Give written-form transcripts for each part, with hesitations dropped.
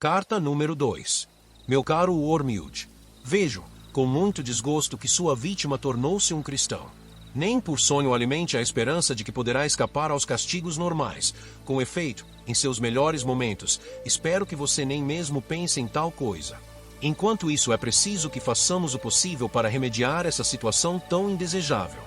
Carta número 2. Meu caro Wormwood, vejo, com muito desgosto, que sua vítima tornou-se um cristão. Nem por sonho alimente a esperança de que poderá escapar aos castigos normais. Com efeito, em seus melhores momentos, espero que você nem mesmo pense em tal coisa. Enquanto isso, é preciso que façamos o possível para remediar essa situação tão indesejável.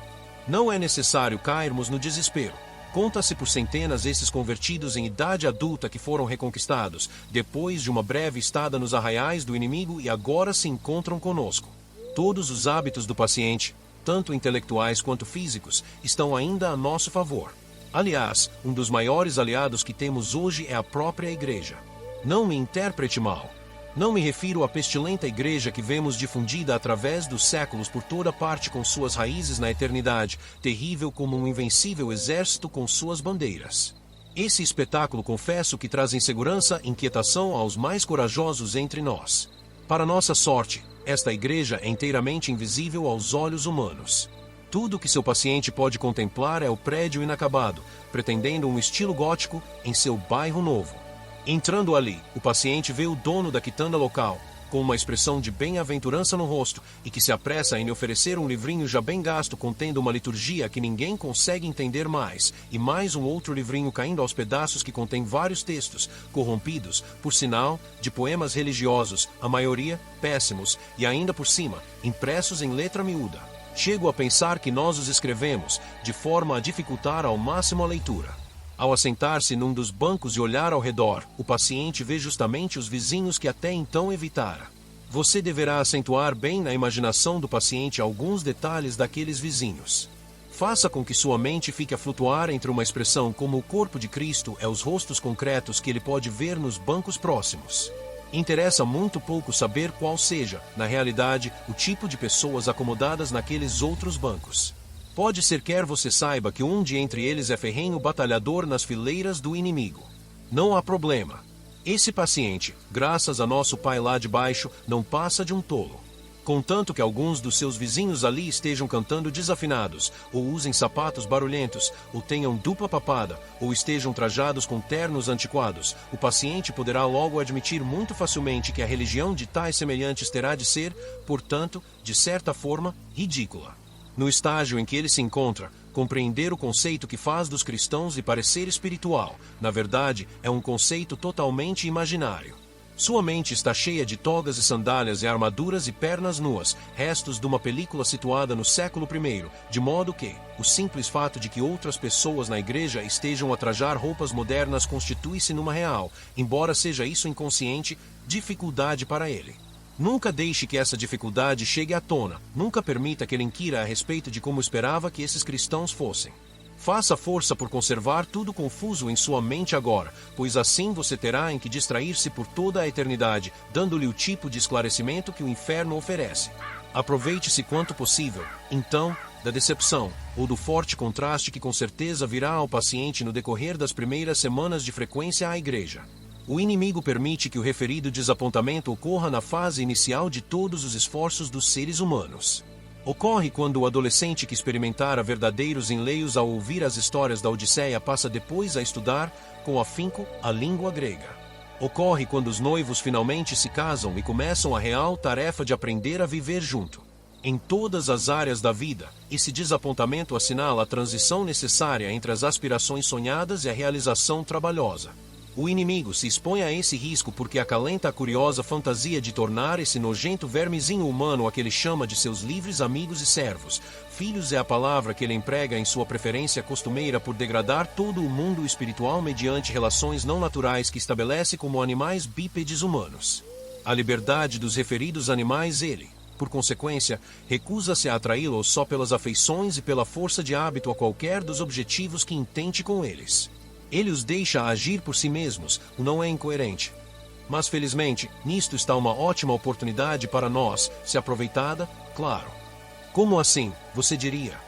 Não é necessário cairmos no desespero. Conta-se por centenas esses convertidos em idade adulta que foram reconquistados, depois de uma breve estada nos arraiais do inimigo, e agora se encontram conosco. Todos os hábitos do paciente, tanto intelectuais quanto físicos, estão ainda a nosso favor. Aliás, um dos maiores aliados que temos hoje é a própria Igreja. Não me interprete mal. Não me refiro à pestilenta igreja que vemos difundida através dos séculos por toda parte, com suas raízes na eternidade, terrível como um invencível exército com suas bandeiras. Esse espetáculo, confesso, que traz insegurança e inquietação aos mais corajosos entre nós. Para nossa sorte, esta igreja é inteiramente invisível aos olhos humanos. Tudo que seu paciente pode contemplar é o prédio inacabado, pretendendo um estilo gótico em seu bairro novo. Entrando ali, o paciente vê o dono da quitanda local, com uma expressão de bem-aventurança no rosto, e que se apressa em lhe oferecer um livrinho já bem gasto contendo uma liturgia que ninguém consegue entender mais, e mais um outro livrinho caindo aos pedaços que contém vários textos, corrompidos, por sinal, de poemas religiosos, a maioria péssimos, e ainda por cima, impressos em letra miúda. Chego a pensar que nós os escrevemos, de forma a dificultar ao máximo a leitura. Ao assentar-se num dos bancos e olhar ao redor, o paciente vê justamente os vizinhos que até então evitara. Você deverá acentuar bem na imaginação do paciente alguns detalhes daqueles vizinhos. Faça com que sua mente fique a flutuar entre uma expressão como o corpo de Cristo é os rostos concretos que ele pode ver nos bancos próximos. Interessa muito pouco saber qual seja, na realidade, o tipo de pessoas acomodadas naqueles outros bancos. Pode ser quer você saiba que um de entre eles é ferrenho batalhador nas fileiras do inimigo. Não há problema. Esse paciente, graças a nosso pai lá de baixo, não passa de um tolo. Contanto que alguns dos seus vizinhos ali estejam cantando desafinados, ou usem sapatos barulhentos, ou tenham dupla papada, ou estejam trajados com ternos antiquados, o paciente poderá logo admitir muito facilmente que a religião de tais semelhantes terá de ser, portanto, de certa forma, ridícula. No estágio em que ele se encontra, compreender o conceito que faz dos cristãos lhe parecer espiritual, na verdade, é um conceito totalmente imaginário. Sua mente está cheia de togas e sandálias e armaduras e pernas nuas, restos de uma película situada no século I, de modo que o simples fato de que outras pessoas na igreja estejam a trajar roupas modernas constitui-se numa real, embora seja isso inconsciente, dificuldade para ele. Nunca deixe que essa dificuldade chegue à tona, nunca permita que ele inquira a respeito de como esperava que esses cristãos fossem. Faça força por conservar tudo confuso em sua mente agora, pois assim você terá em que distrair-se por toda a eternidade, dando-lhe o tipo de esclarecimento que o inferno oferece. Aproveite-se quanto possível, então, da decepção, ou do forte contraste que com certeza virá ao paciente no decorrer das primeiras semanas de frequência à igreja. O inimigo permite que o referido desapontamento ocorra na fase inicial de todos os esforços dos seres humanos. Ocorre quando o adolescente que experimentara verdadeiros enleios ao ouvir as histórias da Odisseia passa depois a estudar, com afinco, a língua grega. Ocorre quando os noivos finalmente se casam e começam a real tarefa de aprender a viver junto. Em todas as áreas da vida, esse desapontamento assinala a transição necessária entre as aspirações sonhadas e a realização trabalhosa. O inimigo se expõe a esse risco porque acalenta a curiosa fantasia de tornar esse nojento vermezinho humano a que ele chama de seus livres amigos e servos. Filhos é a palavra que ele emprega em sua preferência costumeira por degradar todo o mundo espiritual mediante relações não naturais que estabelece como animais bípedes humanos. A liberdade dos referidos animais ele, por consequência, recusa-se a atraí-los só pelas afeições e pela força de hábito a qualquer dos objetivos que intente com eles. Ele os deixa agir por si mesmos, o não é incoerente. Mas felizmente, nisto está uma ótima oportunidade para nós, se aproveitada, claro. Como assim, você diria?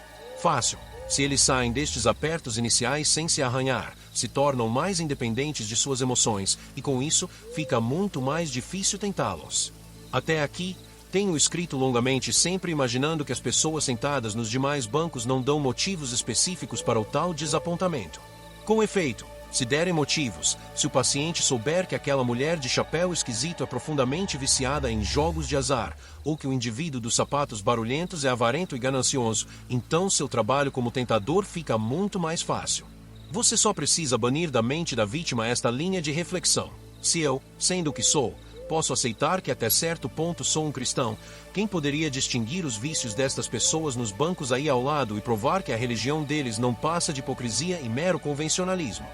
Fácil. Se eles saem destes apertos iniciais sem se arranhar, se tornam mais independentes de suas emoções, e com isso, fica muito mais difícil tentá-los. Até aqui, tenho escrito longamente sempre imaginando que as pessoas sentadas nos demais bancos não dão motivos específicos para o tal desapontamento. Com efeito, Se derem motivos, se o paciente souber que aquela mulher de chapéu esquisito é profundamente viciada em jogos de azar, ou que o indivíduo dos sapatos barulhentos é avarento e ganancioso, então seu trabalho como tentador fica muito mais fácil. Você só precisa banir da mente da vítima esta linha de reflexão. Se eu, sendo o que sou, posso aceitar que até certo ponto sou um cristão, quem poderia distinguir os vícios destas pessoas nos bancos aí ao lado e provar que a religião deles não passa de hipocrisia e mero convencionalismo?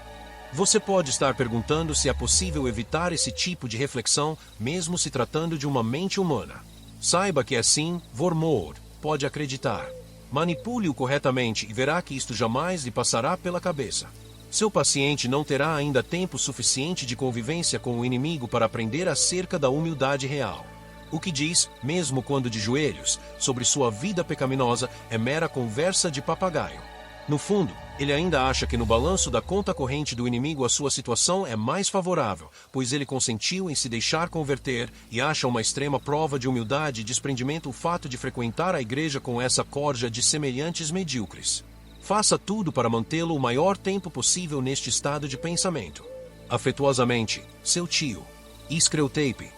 Você pode estar perguntando se é possível evitar esse tipo de reflexão, mesmo se tratando de uma mente humana. Saiba que assim, Vormor, pode acreditar. Manipule-o corretamente e verá que isto jamais lhe passará pela cabeça. Seu paciente não terá ainda tempo suficiente de convivência com o inimigo para aprender acerca da humildade real. O que diz, mesmo quando de joelhos, sobre sua vida pecaminosa é mera conversa de papagaio. No fundo, ele ainda acha que no balanço da conta corrente do inimigo a sua situação é mais favorável, pois ele consentiu em se deixar converter e acha uma extrema prova de humildade e desprendimento o fato de frequentar a igreja com essa corja de semelhantes medíocres. Faça tudo para mantê-lo o maior tempo possível neste estado de pensamento. Afetuosamente, seu tio. Screwtape.